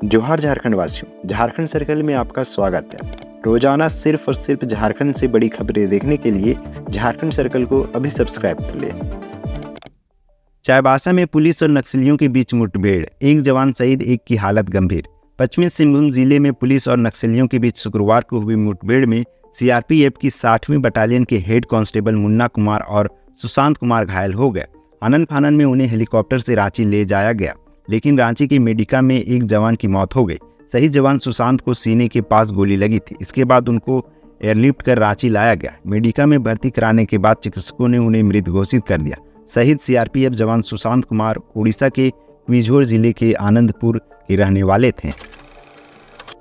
जोहार झारखंड वासियों, झारखंड सर्कल में आपका स्वागत है। रोजाना सिर्फ और सिर्फ झारखंड से बड़ी खबरें देखने के लिए झारखंड सर्कल को अभी सब्सक्राइब कर लें। चाईबासा में पुलिस और नक्सलियों के बीच मुठभेड़, एक जवान शहीद, एक की हालत गंभीर। पश्चिमी सिंहभूम जिले में पुलिस और नक्सलियों के बीच शुक्रवार को हुई मुठभेड़ में सीआरपीएफ की 60वीं बटालियन के हेड कांस्टेबल मुन्ना कुमार और सुशांत कुमार घायल हो गए। आनन फानन में उन्हें हेलीकॉप्टर से रांची ले जाया गया, लेकिन रांची के मेडिका में एक जवान की मौत हो गई। शहीद जवान सुशांत को सीने के पास गोली लगी थी। इसके बाद उनको एयरलिफ्ट कर रांची लाया गया। मेडिका में भर्ती कराने के बाद चिकित्सकों ने उन्हें मृत घोषित कर दिया। शहीद सीआरपीएफ जवान सुशांत कुमार उड़ीसा के क्विझोर जिले के आनंदपुर के रहने वाले थे।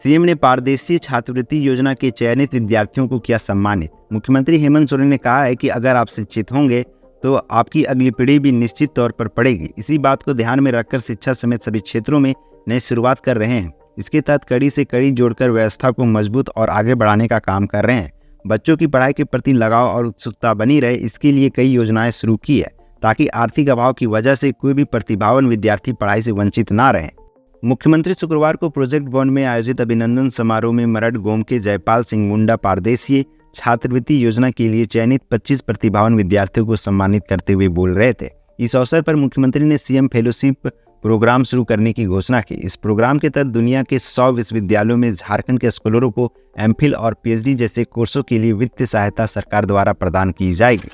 सीएम ने पारदेशी छात्रवृत्ति योजना के चयनित विद्यार्थियों को किया सम्मानित। मुख्यमंत्री हेमंत सोरेन ने कहा है कि अगर आप शिक्षित होंगे तो आपकी अगली पीढ़ी भी निश्चित तौर पर पढ़ेगी। इसी बात को ध्यान में रखकर शिक्षा समेत सभी क्षेत्रों में नई शुरुआत कर रहे हैं। इसके तहत कड़ी से कड़ी जोड़कर व्यवस्था को मजबूत और आगे बढ़ाने का काम कर रहे हैं। बच्चों की पढ़ाई के प्रति लगाव और उत्सुकता बनी रहे, इसके लिए कई योजनाएं शुरू की है, ताकि आर्थिक अभाव की वजह से कोई भी प्रतिभावान विद्यार्थी पढ़ाई से वंचित न रहे। मुख्यमंत्री शुक्रवार को प्रोजेक्ट वन में आयोजित अभिनंदन समारोह में मरड गोम के जयपाल सिंह मुंडा पारदेशीय छात्रवृत्ति योजना के लिए चयनित 25 प्रतिभावान विद्यार्थियों को सम्मानित करते हुए बोल रहे थे। इस अवसर पर मुख्यमंत्री ने सीएम फेलोशिप प्रोग्राम शुरू करने की घोषणा की। इस प्रोग्राम के तहत दुनिया के 100 विश्वविद्यालयों में झारखंड के स्कॉलरों को एमफिल और पीएचडी जैसे कोर्सों के लिए वित्तीय सहायता सरकार द्वारा प्रदान की जाएगी।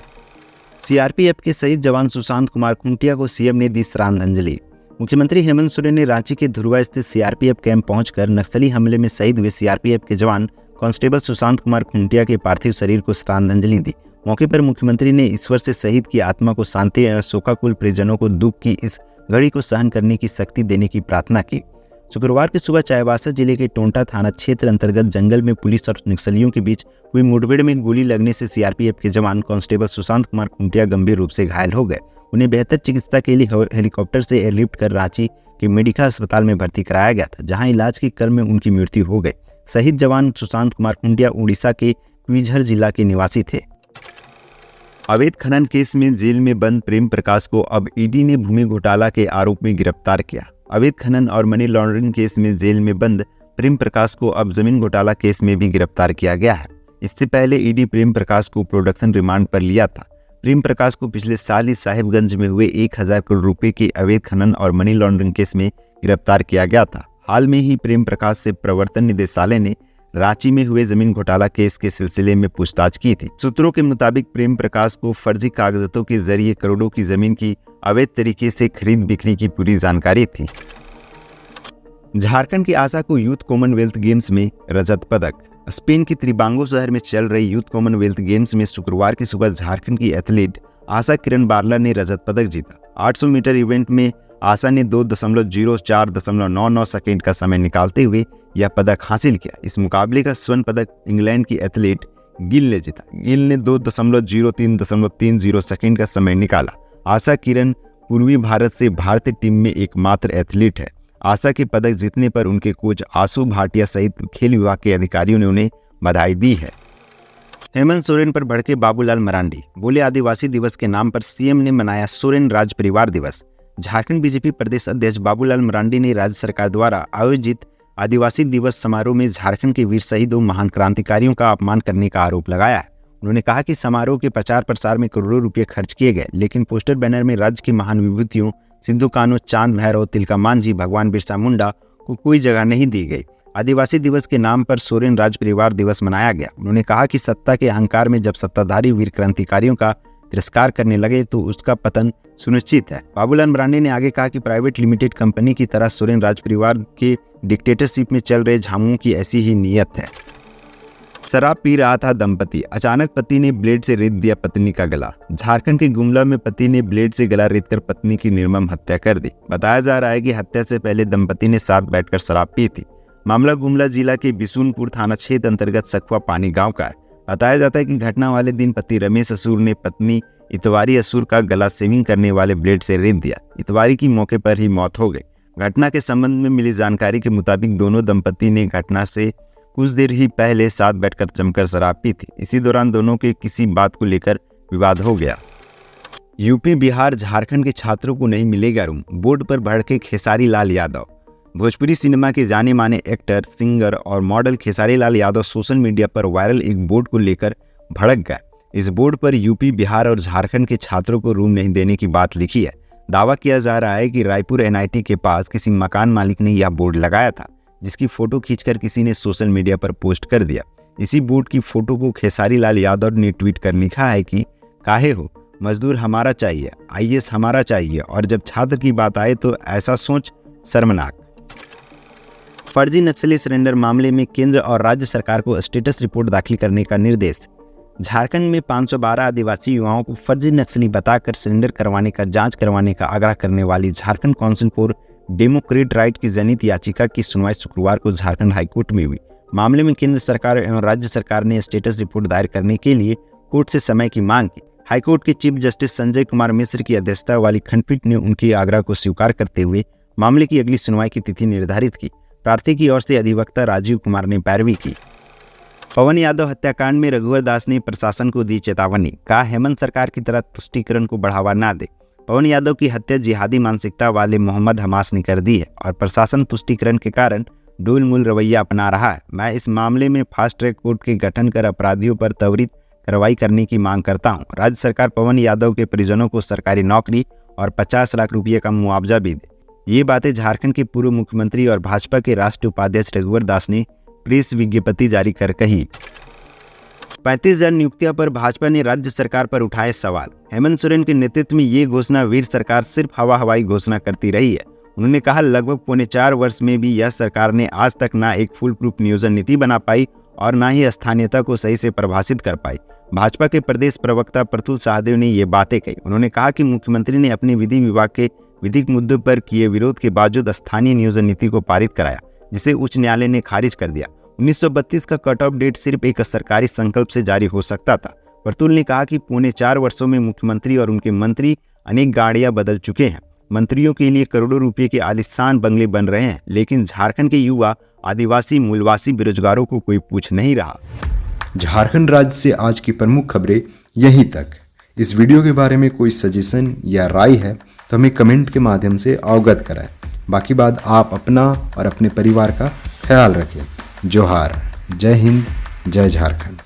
सीआरपीएफ के शहीद जवान सुशांत कुमार खुंटिया को सीएम ने दी श्रद्धांजलि। मुख्यमंत्री हेमंत सोरेन ने रांची के धुरवा स्थित सीआरपीएफ कैंप पहुंचकर नक्सली हमले में शहीद हुए सीआरपीएफ के जवान कांस्टेबल सुशांत कुमार खुंटिया के पार्थिव शरीर को श्रद्धांजलि दी। मौके पर मुख्यमंत्री ने ईश्वर से शहीद की आत्मा को शांति और शोकाकुल परिजनों को दुख की इस घड़ी को सहन करने की शक्ति देने की प्रार्थना की। शुक्रवार की सुबह चाईबासा जिले के टोंटा थाना क्षेत्र अंतर्गत जंगल में पुलिस और नक्सलियों के बीच हुई मुठभेड़ में गोली लगने से सीआरपीएफ के जवान कांस्टेबल सुशांत कुमार खुंटिया गंभीर रूप से घायल हो गए। उन्हें बेहतर चिकित्सा के लिए हेलीकॉप्टर से एयरलिफ्ट कर रांची के मेडिका अस्पताल में भर्ती कराया गया था, जहां इलाज के क्रम में उनकी मृत्यु हो गई। शहीद जवान सुशांत कुमार खुंटिया उड़ीसा के क्विझर जिला के निवासी थे। अवैध खनन केस में जेल में बंद प्रेम प्रकाश को अब ईडी ने भूमि घोटाला के आरोप में गिरफ्तार किया। अवैध खनन और मनी लॉन्ड्रिंग केस में जेल में बंद प्रेम प्रकाश को अब जमीन घोटाला केस में भी गिरफ्तार किया गया है। इससे पहले ईडी प्रेम प्रकाश को प्रोडक्शन रिमांड पर लिया था। प्रेम प्रकाश को पिछले साल ही साहिबगंज में हुए 1000 करोड़ रुपए के अवैध खनन और मनी लॉन्ड्रिंग केस में गिरफ्तार किया गया था। हाल में ही प्रेम प्रकाश से प्रवर्तन निदेशालय ने रांची में हुए जमीन घोटाला केस के सिलसिले में पूछताछ की थी। सूत्रों के मुताबिक प्रेम प्रकाश को फर्जी कागजातों के जरिए करोड़ों की जमीन की अवैध तरीके से खरीद बिक्री की पूरी जानकारी थी। झारखंड की आशा को यूथ कॉमनवेल्थ गेम्स में रजत पदक। स्पेन के त्रिबांगो शहर में चल रही यूथ कॉमनवेल्थ गेम्स में शुक्रवार की सुबह झारखंड की एथलीट आशा किरण बारला ने रजत पदक जीता। 800 मीटर इवेंट में आशा ने 2.04.99 सेकेंड का समय निकालते हुए यह पदक हासिल किया। इस मुकाबले का स्वर्ण पदक इंग्लैंड की एथलीट गिल ने जीता। गिल ने 2.03.30 सेकेंड का समय निकाला। आशा किरण पूर्वी भारत से भारतीय टीम में एकमात्र एथलीट है। आशा के पदक जीतने पर उनके कोच आशु भाटिया सहित खेल विभाग के अधिकारियों ने उन्हें बधाई दी है। हेमंत सोरेन पर भड़के बाबूलाल मरांडी, बोले आदिवासी दिवस के नाम पर सीएम ने मनाया सोरेन राज परिवार दिवस। झारखंड बीजेपी प्रदेश अध्यक्ष बाबूलाल मरांडी ने राज्य सरकार द्वारा आयोजित आदिवासी दिवस समारोह में झारखंड के वीर शहीदों महान क्रांतिकारियों का अपमान करने का आरोप लगाया है। उन्होंने कहा कि समारोह के प्रचार प्रसार में करोड़ों रुपए खर्च किए गए, लेकिन पोस्टर बैनर में राज्य की महान विभूतियों सिंधु कान्हू, चांद भैरव, तिलका मांझी, भगवान बिरसा मुंडा को कोई जगह नहीं दी गई। आदिवासी दिवस के नाम पर सोरेन राज परिवार दिवस मनाया गया। उन्होंने कहा कि सत्ता के अहंकार में जब सत्ताधारी वीर क्रांतिकारियों का तिरस्कार करने लगे तो उसका पतन सुनिश्चित है। बाबूलाल मरांडी ने आगे कहा कि प्राइवेट लिमिटेड कंपनी की तरह सोरेन राज परिवार के डिक्टेटरशिप में चल रहे झामुमों की ऐसी ही नीयत है। शराब पी रहा था दंपति, अचानक पति ने ब्लेड से रेत दिया पत्नी का गला। झारखंड के गुमला में पति ने ब्लेड से गला रेतकर पत्नी की निर्मम हत्या कर दी। बताया जा रहा है कि हत्या से पहले दंपति ने साथ बैठकर शराब पी थी। मामला गुमला जिला के बिशुनपुर थाना क्षेत्र अंतर्गत सखुआ पानी गांव का है। बताया जाता है कि घटना वाले दिन पति रमेश असुर ने पत्नी इतवारी असुर का गला शेविंग करने वाले ब्लेड से रेत दिया। इतवारी की मौके पर ही मौत हो गई। घटना के संबंध में मिली जानकारी के मुताबिक दोनों दंपति ने घटना से कुछ देर ही पहले साथ बैठकर जमकर शराब पी थी। इसी दौरान दोनों के किसी बात को लेकर विवाद हो गया। यूपी, बिहार, झारखंड के छात्रों को नहीं मिलेगा रूम, बोर्ड पर भड़के खेसारी लाल यादव। भोजपुरी सिनेमा के जाने माने एक्टर, सिंगर और model Khesari Lal Yadav social media पर वायरल एक बोर्ड को लेकर भड़क गए। इस बोर्ड पर यूपी, बिहार और झारखंड के छात्रों को रूम नहीं देने की बात लिखी है। दावा किया जा रहा है कि रायपुर एनआईटी के पास किसी मकान मालिक ने यह बोर्ड लगाया था, जिसकी फोटो खींचकर किसी ने सोशल मीडिया पर पोस्ट कर दिया। इसी बोर्ड की फोटो को खेसारी लाल यादव ने ट्वीट कर लिखा है कि काहे हो, मजदूर हमारा चाहिए, आईएएस हमारा चाहिए, और जब छात्र की बात आए तो ऐसा सोच शर्मनाक। फर्जी नक्सली सरेंडर मामले में केंद्र और राज्य सरकार को स्टेटस रिपोर्ट दाखिल करने का निर्देश। झारखंड में 512 आदिवासी युवाओं को फर्जी नक्सली बताकर सरेंडर करवाने का जांच करवाने का आग्रह करने वाली Jharkhand council for Democrat right की जनहित याचिका की सुनवाई शुक्रवार को झारखंड हाईकोर्ट में हुई। मामले में केंद्र सरकार एवं राज्य सरकार ने स्टेटस रिपोर्ट दायर करने के लिए कोर्ट से समय की मांग की। हाईकोर्ट के चीफ जस्टिस संजय कुमार मिश्र की अध्यक्षता वाली खंडपीठ ने उनके आग्रह को स्वीकार करते हुए मामले की अगली सुनवाई की तिथि निर्धारित की। प्रार्थी की ओर से अधिवक्ता राजीव कुमार ने पैरवी की। पवन यादव हत्याकांड में रघुवर दास ने प्रशासन को दी चेतावनी, कहा हेमंत सरकार की तरह तुष्टीकरण को बढ़ावा न दे। पवन यादव की हत्या जिहादी मानसिकता वाले मोहम्मद हमास ने कर दी है और प्रशासन तुष्टीकरण के कारण डोलमूल रवैया अपना रहा है। मैं इस मामले में फास्ट ट्रैक कोर्ट के गठन कर अपराधियों पर त्वरित कार्रवाई करने की मांग करता हूं। राज्य सरकार पवन यादव के परिजनों को सरकारी नौकरी और 50 लाख रुपये का मुआवजा भी दे। ये बातें झारखंड के पूर्व मुख्यमंत्री और भाजपा के राष्ट्रीय उपाध्यक्ष रघुवर दास ने प्रेस विज्ञप्ति जारी कर कही। 35,000 नियुक्तियों पर भाजपा ने राज्य सरकार पर उठाए सवाल। हेमंत सोरेन के नेतृत्व में ये घोषणा वीर सरकार सिर्फ हवाई घोषणा करती रही है। उन्होंने कहा लगभग 4.25 वर्ष में भी यह सरकार ने आज तक ना एक फुल प्रूफ नियोजन नीति बना पाई और ना ही स्थानीयता को सही से परिभाषित कर पाई। भाजपा के प्रदेश प्रवक्ता प्रतुल सहदेव ने ये बातें कही। उन्होंने कहा कि मुख्यमंत्री ने अपने विधि विभाग के विधिक मुद्दों पर किए विरोध के बावजूद स्थानीय नियोजन नीति को पारित कराया, जिसे उच्च न्यायालय ने खारिज कर दिया। 1932 का कट ऑफ डेट सिर्फ एक सरकारी संकल्प से जारी हो सकता था। प्रतुल ने कहा कि 4.25 वर्षों में मुख्यमंत्री और उनके मंत्री अनेक गाड़ियां बदल चुके हैं। मंत्रियों के लिए करोड़ों रुपए के आलीशान बंगले बन रहे हैं, लेकिन झारखंड के युवा, आदिवासी, मूलवासी, बेरोजगारों को कोई पूछ नहीं रहा। झारखंड राज्य से आज की प्रमुख खबरें यहीं तक। इस वीडियो के बारे में कोई सजेशन या राय है तो हमें कमेंट के माध्यम से अवगत कराएं। बाकी बात आप अपना और अपने परिवार का ख्याल रखें। जोहार, जय हिंद, जय झारखंड।